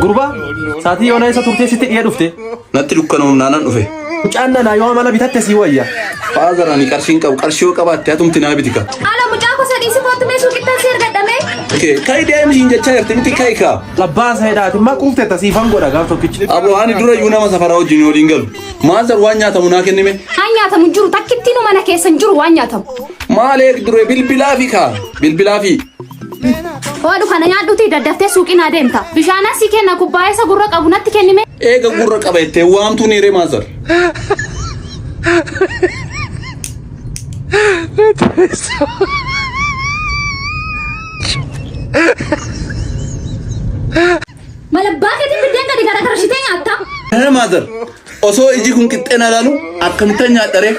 Gurba, saatii yoona isa turtee sitti dhiya dhufte. Natti dukkanoom naanan dhufe. Mucaan naa yoo mala bitatte si wayya. Faazarani qarshiin qabu qarshii qabaatte hatumti naa bitika. Ala mucaa ko sadii si footu mee suuqittan si ergadhame. Kai deem hin jecha jirti miti kai ka. Labbaa saayidhaati ma quufte tasiifan godha gaaf tokkichi. Abu ani dura yuu nama safara wajjin waliin galu. Maazar waan nyaatamu naa kennime. Haan nyaatamu jiru takkittiin mana keessan jiru waan nyaatamu. Maaleek dure bilbilaa fi ka bilbilaa fi. Waadu kana nyaadhuuti daddaftee suuqiin adeemta. Bishaan asii kenna kubbaa isa gurra qabu natti kennime. Eega gurra qabeettee waamtu ni ree Maazar. Malabbaa keetiin biddeen gadi garagarashitee nyaatta. Maazar osoo iji kun qixxeen alaalu akkamitti nyaadhare.